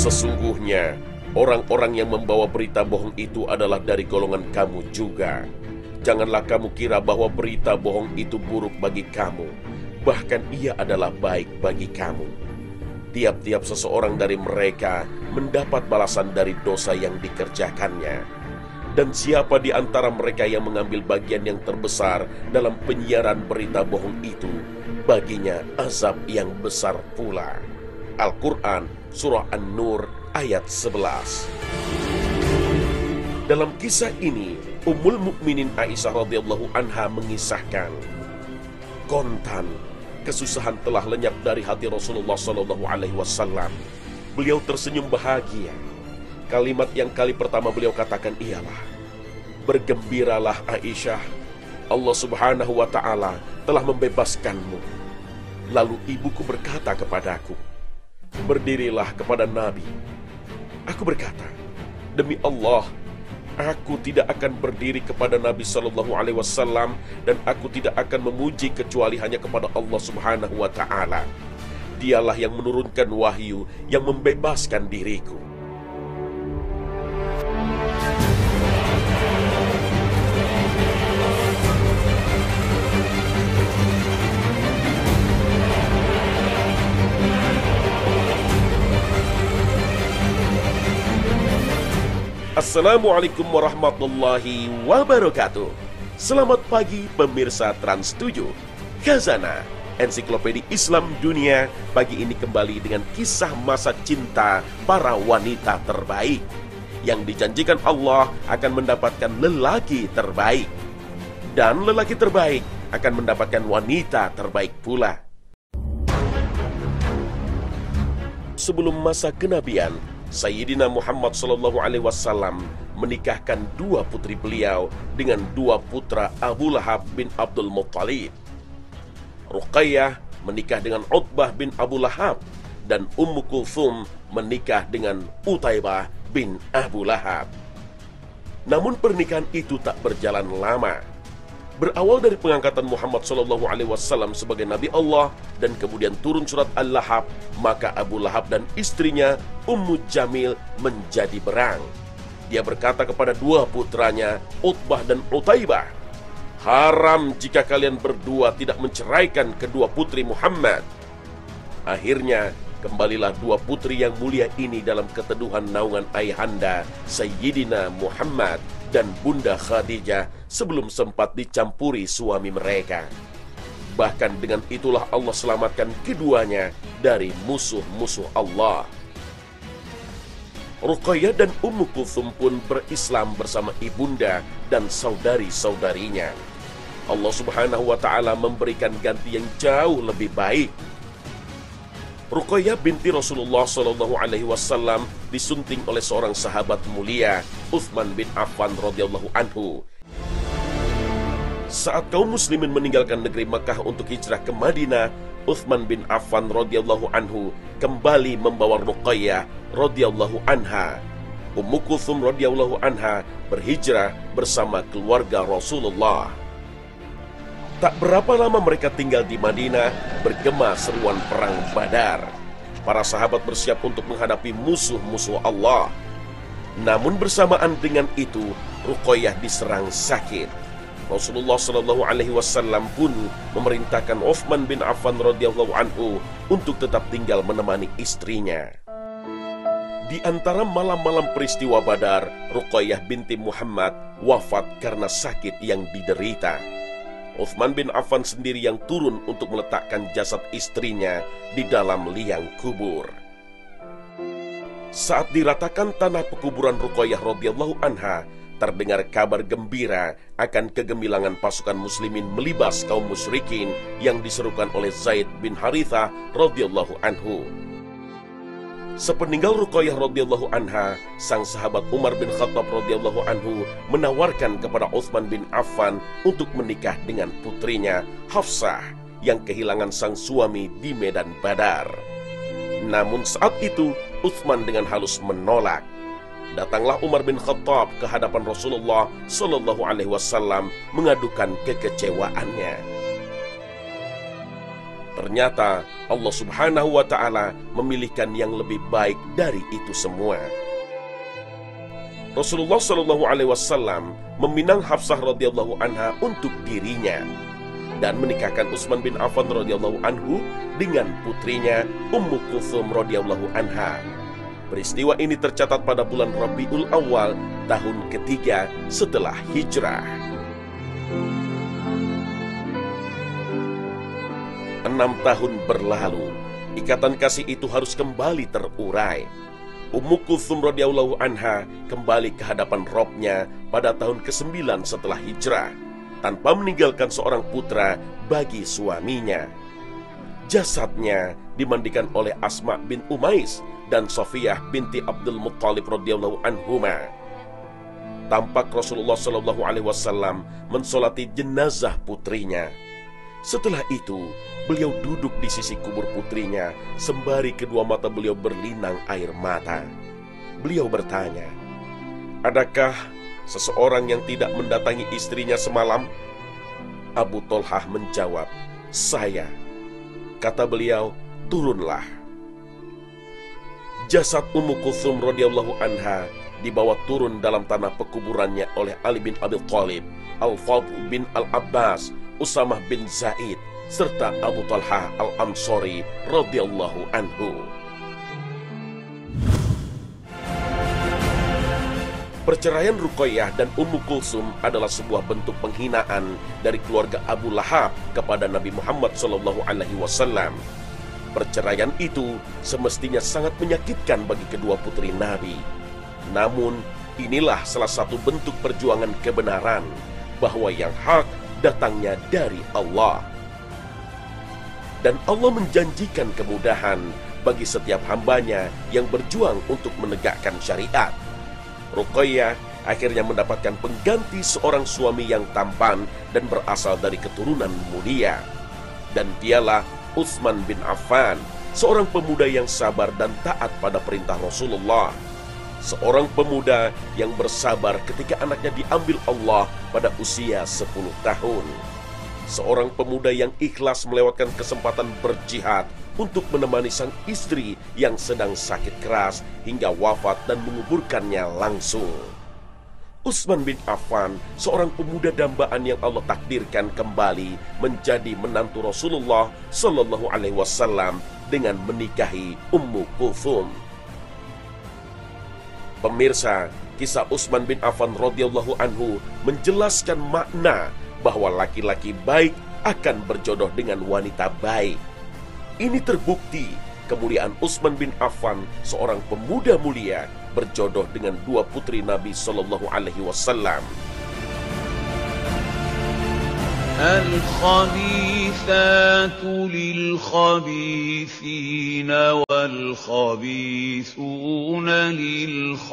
Sesungguhnya orang-orang yang membawa berita bohong itu adalah dari golongan kamu juga. Janganlah kamu kira bahwa berita bohong itu buruk bagi kamu, bahkan ia adalah baik bagi kamu. Tiap-tiap seseorang dari mereka mendapat balasan dari dosa yang dikerjakannya. Dan siapa di antara mereka yang mengambil bagian yang terbesar dalam penyiaran berita bohong itu, baginya azab yang besar pula. Al-Quran Surah An-Nur ayat 11. Dalam kisah ini, Ummul Mukminin Aisyah radhiyallahu anha mengisahkan, kontan kesusahan telah lenyap dari hati Rasulullah sallallahu alaihi wasallam. Beliau tersenyum bahagia. Kalimat yang kali pertama beliau katakan ialah, bergembiralah Aisyah, Allah subhanahu wa ta'ala telah membebaskanmu. Lalu ibuku berkata kepadaku, berdirilah kepada Nabi. Aku berkata, demi Allah, aku tidak akan berdiri kepada Nabi Sallallahu Alaihi Wasallam dan aku tidak akan memuji kecuali hanya kepada Allah Subhanahu Wa Taala. Dialah yang menurunkan wahyu yang membebaskan diriku. Assalamualaikum warahmatullahi wabarakatuh. Selamat pagi pemirsa Trans 7. Khazanah Ensiklopedia Islam Dunia pagi ini kembali dengan kisah masa cinta para wanita terbaik yang dijanjikan Allah akan mendapatkan lelaki terbaik, dan lelaki terbaik akan mendapatkan wanita terbaik pula. Sebelum masa kenabian, Sayyidina Muhammad SAW menikahkan dua putri beliau dengan dua putra Abu Lahab bin Abdul Muttalib. Ruqayyah menikah dengan Utbah bin Abu Lahab, dan Ummu Kulthum menikah dengan Utaibah bin Abu Lahab. Namun pernikahan itu tak berjalan lama. Berawal dari pengangkatan Muhammad SAW sebagai Nabi Allah dan kemudian turun surat Al-Lahab, maka Abu Lahab dan istrinya Ummu Jamil menjadi berang. Dia berkata kepada dua putranya, Utbah dan Utaibah, haram jika kalian berdua tidak menceraikan kedua putri Muhammad. Akhirnya kembalilah dua putri yang mulia ini dalam keteduhan naungan ayahanda Sayyidina Muhammad dan Bunda Khadijah sebelum sempat dicampuri suami mereka. Bahkan dengan itulah Allah selamatkan keduanya dari musuh-musuh Allah. Ruqayyah dan Ummu Kulthum pun berislam bersama ibunda dan saudari-saudarinya. Allah subhanahu wa ta'ala memberikan ganti yang jauh lebih baik. Ruqayyah binti Rasulullah SAW disunting oleh seorang sahabat mulia, Utsman bin Affan radhiyallahu anhu. Saat kaum muslimin meninggalkan negeri Makkah untuk hijrah ke Madinah, Utsman bin Affan radhiyallahu anhu kembali membawa Ruqayyah radhiyallahu anha. Ummu Kulthum radhiyallahu anha berhijrah bersama keluarga Rasulullah. Tak berapa lama mereka tinggal di Madinah, bergema seruan perang Badar. Para sahabat bersiap untuk menghadapi musuh-musuh Allah. Namun bersamaan dengan itu, Ruqayyah diserang sakit. Rasulullah SAW pun memerintahkan Utsman bin Affan radhiyallahu anhu untuk tetap tinggal menemani istrinya. Di antara malam-malam peristiwa Badar, Ruqayyah binti Muhammad wafat karena sakit yang diderita. Utsman bin Affan sendiri yang turun untuk meletakkan jasad istrinya di dalam liang kubur. Saat diratakan tanah pekuburan Ruqayyah radhiyallahu anha, terdengar kabar gembira akan kegemilangan pasukan muslimin melibas kaum musyrikin yang diserukan oleh Zaid bin Harithah radhiyallahu anhu. Sepeninggal Ruqayyah radhiyallahu anha, sang sahabat Umar bin Khattab radhiyallahu anhu menawarkan kepada Utsman bin Affan untuk menikah dengan putrinya Hafsah yang kehilangan sang suami di medan Badar. Namun saat itu Utsman dengan halus menolak. Datanglah Umar bin Khattab ke hadapan Rasulullah sallallahu alaihi wasallam mengadukan kekecewaannya. Ternyata Allah Subhanahu wa Ta'ala memilihkan yang lebih baik dari itu semua. Rasulullah Shallallahu Alaihi Wasallam meminang Hafsah radhiyallahu anha untuk dirinya dan menikahkan Utsman bin Affan radhiyallahu anhu dengan putrinya Ummu Kulthum radhiyallahu anha. Peristiwa ini tercatat pada bulan Rabiul Awal tahun ketiga setelah hijrah. 6 tahun berlalu, ikatan kasih itu harus kembali terurai. Ummu Kulthum radhiyallahu anha kembali ke hadapan Robnya pada tahun ke-9 setelah hijrah, tanpa meninggalkan seorang putra bagi suaminya. Jasadnya dimandikan oleh Asma bin Umais dan Safiyah binti Abdul Muttalib radhiyallahu anhuma. Tampak Rasulullah Shallallahu Alaihi Wasallam mensolati jenazah putrinya. Setelah itu, beliau duduk di sisi kubur putrinya sembari kedua mata beliau berlinang air mata. Beliau bertanya, "Adakah seseorang yang tidak mendatangi istrinya semalam?" Abu Tolhah menjawab, "Saya." Kata beliau, "Turunlah." Jasad Ummu Kulthum radhiyallahu anha dibawa turun dalam tanah pekuburannya oleh Ali bin Abi Thalib, Al-Fadl bin Al-Abbas, Usamah bin Zaid, serta Abu Talhah Al-Ansari radhiyallahu anhu. Perceraian Ruqayyah dan Ummu Kulsum adalah sebuah bentuk penghinaan dari keluarga Abu Lahab kepada Nabi Muhammad SAW. Perceraian itu semestinya sangat menyakitkan bagi kedua putri Nabi. Namun, inilah salah satu bentuk perjuangan kebenaran, bahwa yang hak datangnya dari Allah. Dan Allah menjanjikan kemudahan bagi setiap hambanya yang berjuang untuk menegakkan syariat. Ruqayyah akhirnya mendapatkan pengganti seorang suami yang tampan dan berasal dari keturunan mulia. Dan dialah Utsman bin Affan, seorang pemuda yang sabar dan taat pada perintah Rasulullah. Seorang pemuda yang bersabar ketika anaknya diambil Allah pada usia 10 tahun. Seorang pemuda yang ikhlas melewatkan kesempatan berjihad untuk menemani sang istri yang sedang sakit keras hingga wafat dan menguburkannya langsung. Utsman bin Affan, seorang pemuda dambaan yang Allah takdirkan kembali menjadi menantu Rasulullah Sallallahu Alaihi Wasallam dengan menikahi Ummu Kulthum. Pemirsa, kisah Utsman bin Affan radhiyallahu anhu menjelaskan makna bahwa laki-laki baik akan berjodoh dengan wanita baik. Ini terbukti kemuliaan Utsman bin Affan, seorang pemuda mulia, berjodoh dengan dua putri Nabi Sallallahu Alaihi Wasallam. الخبيثات للخبيثين والخبيثون للخبيثات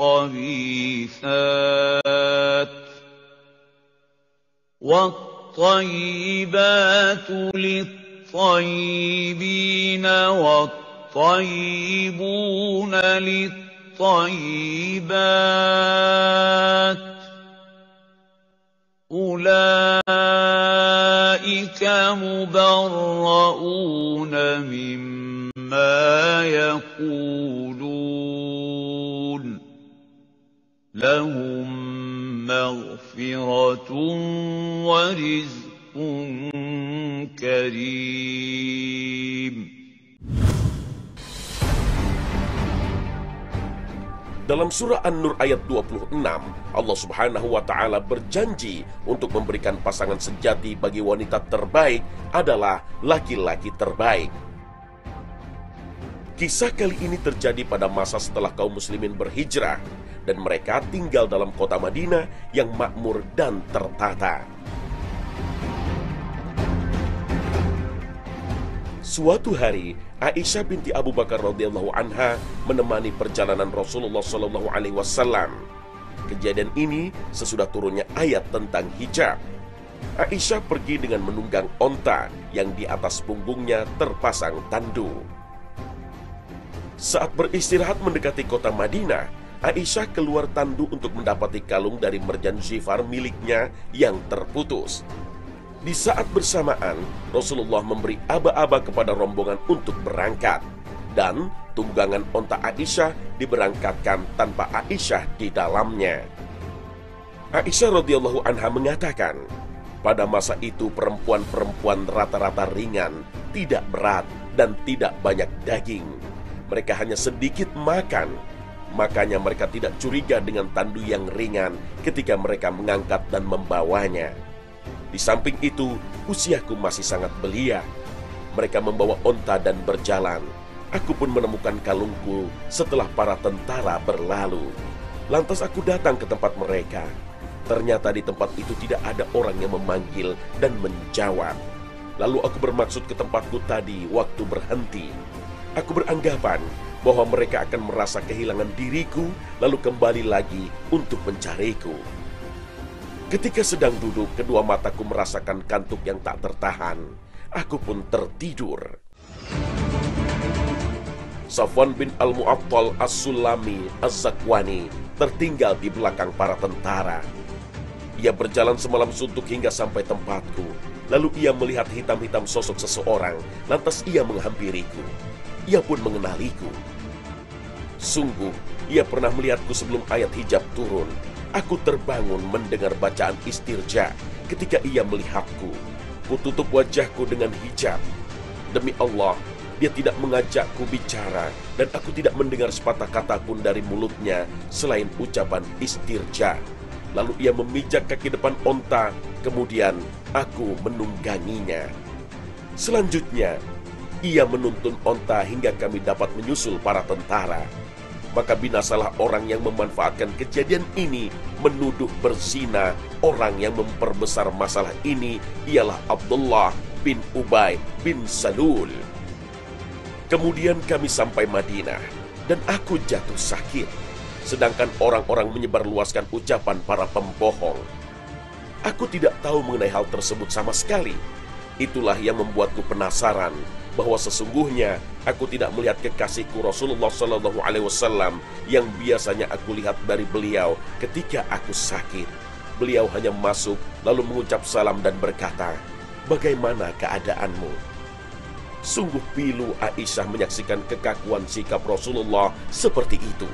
والطيبات للطيبين والطيبون للطيبات أولئك مبرؤون مما يقولون لهم مغفرة ورزق كريم. Dalam surah An-Nur ayat 26, Allah Subhanahu wa Ta'ala berjanji untuk memberikan pasangan sejati bagi wanita terbaik adalah laki-laki terbaik. Kisah kali ini terjadi pada masa setelah kaum muslimin berhijrah dan mereka tinggal dalam kota Madinah yang makmur dan tertata. Suatu hari, Aisyah binti Abu Bakar radhiyallahu anha menemani perjalanan Rasulullah Shallallahu Alaihi Wasallam. Kejadian ini sesudah turunnya ayat tentang hijab. Aisyah pergi dengan menunggang onta yang di atas punggungnya terpasang tandu. Saat beristirahat mendekati kota Madinah, Aisyah keluar tandu untuk mendapati kalung dari merjan zifar miliknya yang terputus. Di saat bersamaan, Rasulullah memberi aba-aba kepada rombongan untuk berangkat. Dan tunggangan onta Aisyah diberangkatkan tanpa Aisyah di dalamnya. Aisyah radhiyallahu anha mengatakan, pada masa itu perempuan-perempuan rata-rata ringan, tidak berat dan tidak banyak daging. Mereka hanya sedikit makan. Makanya mereka tidak curiga dengan tandu yang ringan ketika mereka mengangkat dan membawanya. Di samping itu, usiaku masih sangat belia. Mereka membawa onta dan berjalan. Aku pun menemukan kalungku setelah para tentara berlalu. Lantas aku datang ke tempat mereka. Ternyata di tempat itu tidak ada orang yang memanggil dan menjawab. Lalu aku bermaksud ke tempatku tadi waktu berhenti. Aku beranggapan bahwa mereka akan merasa kehilangan diriku, lalu kembali lagi untuk mencariku. Ketika sedang duduk, kedua mataku merasakan kantuk yang tak tertahan. Aku pun tertidur. Safwan bin Al-Mu'attal As-Sulami Az-Zakwani tertinggal di belakang para tentara. Ia berjalan semalam suntuk hingga sampai tempatku. Lalu ia melihat hitam-hitam sosok seseorang. Lantas ia menghampiriku. Ia pun mengenaliku. Sungguh, ia pernah melihatku sebelum ayat hijab turun. Aku terbangun mendengar bacaan istirja ketika ia melihatku. Kututup wajahku dengan hijab. Demi Allah, dia tidak mengajakku bicara dan aku tidak mendengar sepatah kata pun dari mulutnya selain ucapan istirja. Lalu ia memijak kaki depan onta, kemudian aku menungganginya. Selanjutnya, ia menuntun onta hingga kami dapat menyusul para tentara. Maka binasalah orang yang memanfaatkan kejadian ini menuduh berzina. Orang yang memperbesar masalah ini ialah Abdullah bin Ubay bin Salul. Kemudian kami sampai Madinah dan aku jatuh sakit. Sedangkan orang-orang menyebarluaskan ucapan para pembohong. Aku tidak tahu mengenai hal tersebut sama sekali. Itulah yang membuatku penasaran bahwa sesungguhnya aku tidak melihat kekasihku Rasulullah SAW yang biasanya aku lihat dari beliau ketika aku sakit. Beliau hanya masuk lalu mengucap salam dan berkata, "Bagaimana keadaanmu?" Sungguh pilu Aisyah menyaksikan kekakuan sikap Rasulullah seperti itu.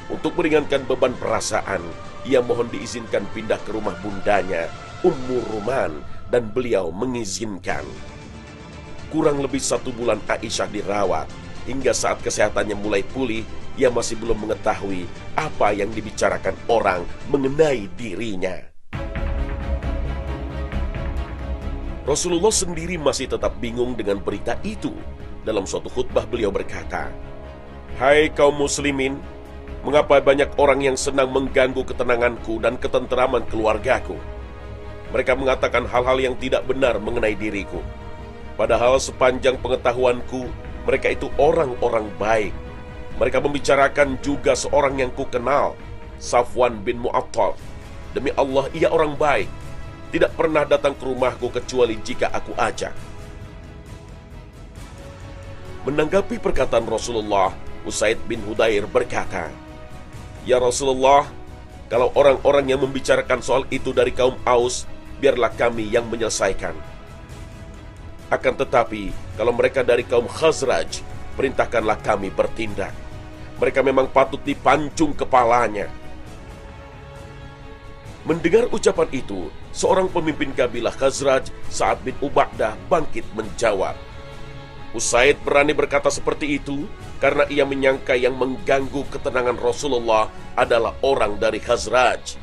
Untuk meringankan beban perasaan, ia mohon diizinkan pindah ke rumah bundanya, Ummu Ruman, dan beliau mengizinkan. Kurang lebih 1 bulan Aisyah dirawat. Hingga saat kesehatannya mulai pulih, ia masih belum mengetahui apa yang dibicarakan orang mengenai dirinya. Rasulullah sendiri masih tetap bingung dengan berita itu. Dalam suatu khutbah beliau berkata, "Hai kaum muslimin, mengapa banyak orang yang senang mengganggu ketenanganku dan ketenteraman keluargaku? Mereka mengatakan hal-hal yang tidak benar mengenai diriku. Padahal sepanjang pengetahuanku, mereka itu orang-orang baik. Mereka membicarakan juga seorang yang kukenal, Safwan bin Mu'attal. Demi Allah, ia orang baik. Tidak pernah datang ke rumahku kecuali jika aku ajak." Menanggapi perkataan Rasulullah, Usaid bin Hudair berkata, "Ya Rasulullah, kalau orang-orang yang membicarakan soal itu dari kaum Aus, biarlah kami yang menyelesaikan. Akan tetapi, kalau mereka dari kaum Khazraj, perintahkanlah kami bertindak. Mereka memang patut dipancung kepalanya." Mendengar ucapan itu, seorang pemimpin kabilah Khazraj, Sa'ad bin Ubadah, bangkit menjawab. Usaid berani berkata seperti itu karena ia menyangka yang mengganggu ketenangan Rasulullah adalah orang dari Khazraj.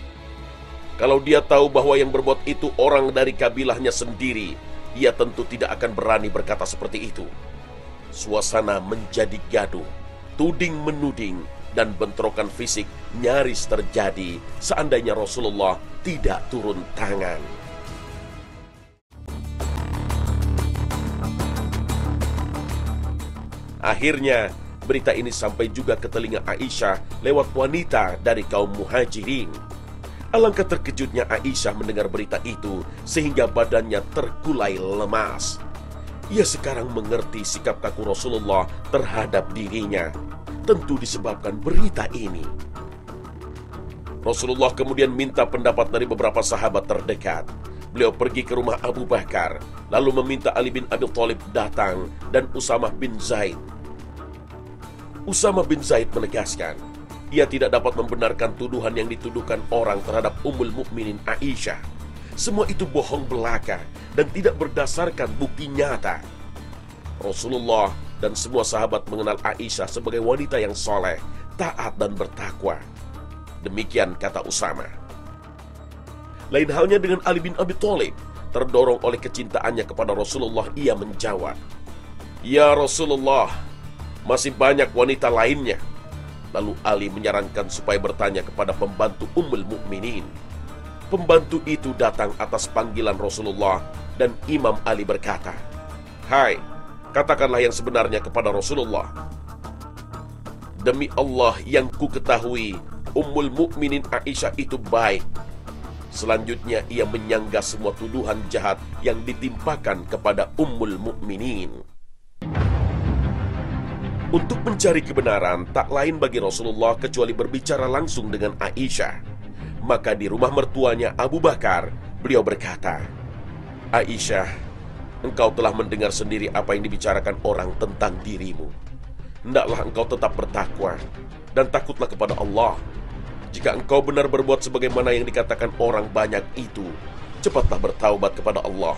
Kalau dia tahu bahwa yang berbuat itu orang dari kabilahnya sendiri, ia tentu tidak akan berani berkata seperti itu. Suasana menjadi gaduh, tuding-menuding, dan bentrokan fisik nyaris terjadi seandainya Rasulullah tidak turun tangan. Akhirnya, berita ini sampai juga ke telinga Aisyah lewat wanita dari kaum Muhajirin. Alangkah terkejutnya Aisyah mendengar berita itu sehingga badannya terkulai lemas. Ia sekarang mengerti sikap kaku Rasulullah terhadap dirinya, tentu disebabkan berita ini. Rasulullah kemudian minta pendapat dari beberapa sahabat terdekat. beliau pergi ke rumah Abu Bakar, lalu meminta Ali bin Abi Thalib datang dan Usamah bin Zaid. Usamah bin Zaid menegaskan, ia tidak dapat membenarkan tuduhan yang dituduhkan orang terhadap Ummul Mukminin Aisyah. Semua itu bohong belaka dan tidak berdasarkan bukti nyata. Rasulullah dan semua sahabat mengenal Aisyah sebagai wanita yang soleh, taat dan bertakwa. Demikian kata Usamah. Lain halnya dengan Ali bin Abi Thalib, terdorong oleh kecintaannya kepada Rasulullah, ia menjawab, "Ya Rasulullah, masih banyak wanita lainnya." Lalu Ali menyarankan supaya bertanya kepada pembantu Ummul Mukminin. Pembantu itu datang atas panggilan Rasulullah dan Imam Ali berkata, "Hai, katakanlah yang sebenarnya kepada Rasulullah." "Demi Allah yang ku ketahui, Ummul Mukminin Aisyah itu baik." Selanjutnya ia menyanggah semua tuduhan jahat yang ditimpakan kepada Ummul Mukminin. Untuk mencari kebenaran, tak lain bagi Rasulullah kecuali berbicara langsung dengan Aisyah. Maka di rumah mertuanya Abu Bakar, beliau berkata, "Aisyah, engkau telah mendengar sendiri apa yang dibicarakan orang tentang dirimu. Hendaklah engkau tetap bertakwa dan takutlah kepada Allah. Jika engkau benar berbuat sebagaimana yang dikatakan orang banyak itu, cepatlah bertaubat kepada Allah.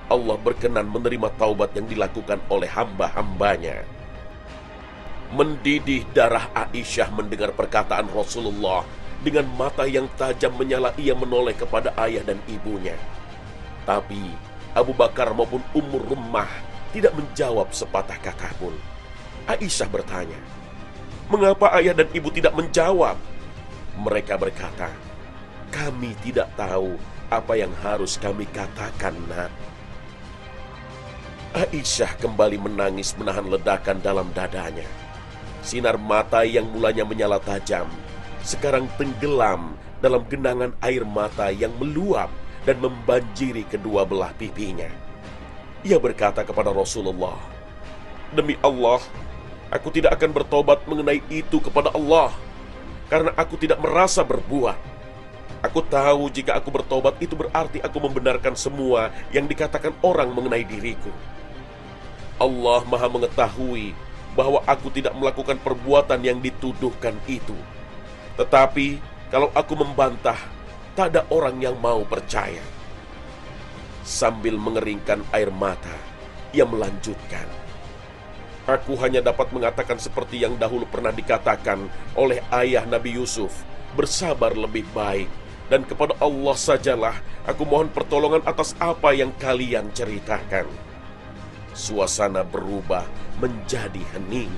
Allah berkenan menerima taubat yang dilakukan oleh hamba-hambanya." Mendidih darah Aisyah mendengar perkataan Rasulullah. Dengan mata yang tajam menyala ia menoleh kepada ayah dan ibunya. Tapi Abu Bakar maupun Ummur Rummah tidak menjawab sepatah kata pun. Aisyah bertanya, "Mengapa ayah dan ibu tidak menjawab?" Mereka berkata, "Kami tidak tahu apa yang harus kami katakan, Nak." Aisyah kembali menangis menahan ledakan dalam dadanya. Sinar mata yang mulanya menyala tajam, sekarang tenggelam dalam genangan air mata yang meluap dan membanjiri kedua belah pipinya. Ia berkata kepada Rasulullah, "Demi Allah, aku tidak akan bertobat mengenai itu kepada Allah, karena aku tidak merasa berbuat. Aku tahu jika aku bertobat itu berarti aku membenarkan semua yang dikatakan orang mengenai diriku. Allah Maha mengetahui bahwa aku tidak melakukan perbuatan yang dituduhkan itu. Tetapi kalau aku membantah, tak ada orang yang mau percaya." Sambil mengeringkan air mata, ia melanjutkan, "Aku hanya dapat mengatakan seperti yang dahulu pernah dikatakan oleh ayah Nabi Yusuf, bersabar lebih baik, dan kepada Allah sajalah aku mohon pertolongan atas apa yang kalian ceritakan." Suasana berubah menjadi hening.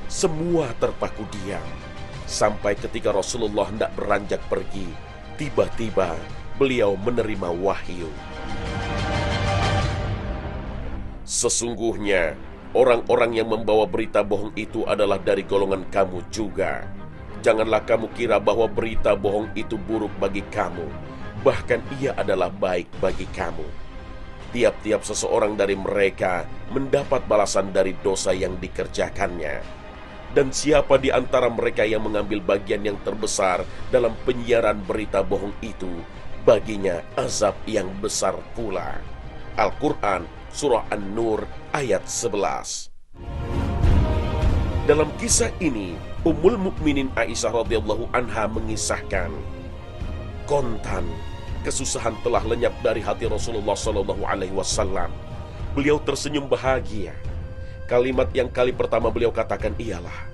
Semua terpaku diam. Sampai ketika Rasulullah hendak beranjak pergi, tiba-tiba beliau menerima wahyu. "Sesungguhnya orang-orang yang membawa berita bohong itu adalah dari golongan kamu juga. Janganlah kamu kira bahwa berita bohong itu buruk bagi kamu. Bahkan ia adalah baik bagi kamu. Tiap-tiap seseorang dari mereka mendapat balasan dari dosa yang dikerjakannya. Dan siapa di antara mereka yang mengambil bagian yang terbesar dalam penyiaran berita bohong itu, baginya azab yang besar pula." Al-Quran Surah An-Nur ayat 11. Dalam kisah ini, Ummul Mukminin Aisyah radhiyallahu anha mengisahkan, kontan kesusahan telah lenyap dari hati Rasulullah SAW. Beliau tersenyum bahagia. Kalimat yang kali pertama beliau katakan ialah,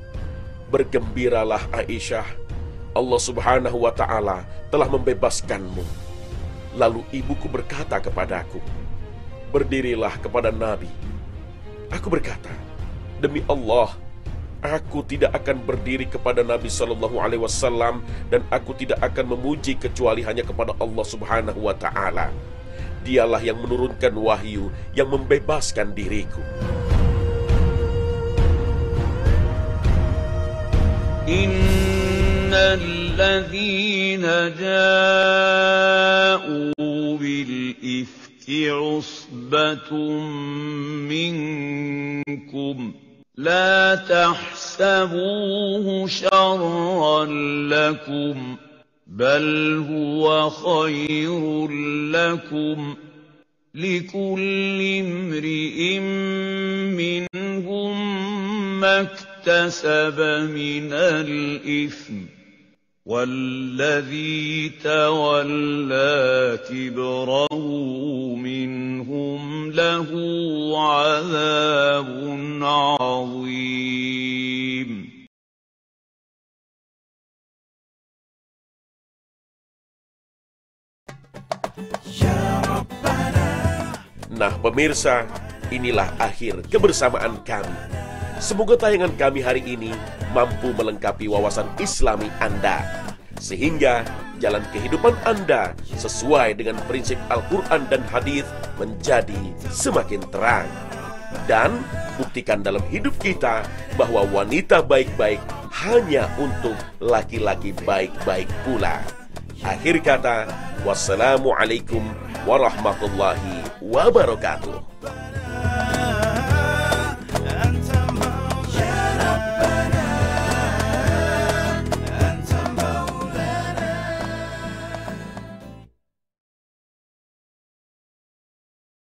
"Bergembiralah Aisyah, Allah Subhanahu wa Ta'ala telah membebaskanmu." Lalu ibuku berkata kepadaku, "Berdirilah kepada Nabi." Aku berkata, "Demi Allah, aku tidak akan berdiri kepada Nabi SAW dan aku tidak akan memuji kecuali hanya kepada Allah Subhanahu wa Ta'ala. Dialah yang menurunkan wahyu yang membebaskan diriku." Innal ladzina ja'u bil ifki usbatun minkum لا تحسبوه شرا لكم بل هو خير لكم لكل امرئ منهم ما اكتسب من الإثم والذي تولى كبره منهم له عذاب عظيم. Nah pemirsa, inilah akhir kebersamaan kami. Semoga tayangan kami hari ini mampu melengkapi wawasan Islami Anda, sehingga jalan kehidupan Anda sesuai dengan prinsip Al-Quran dan Hadis menjadi semakin terang. Dan buktikan dalam hidup kita bahwa wanita baik-baik hanya untuk laki-laki baik-baik pula. Akhir kata, wassalamualaikum warahmatullahi wabarakatuh.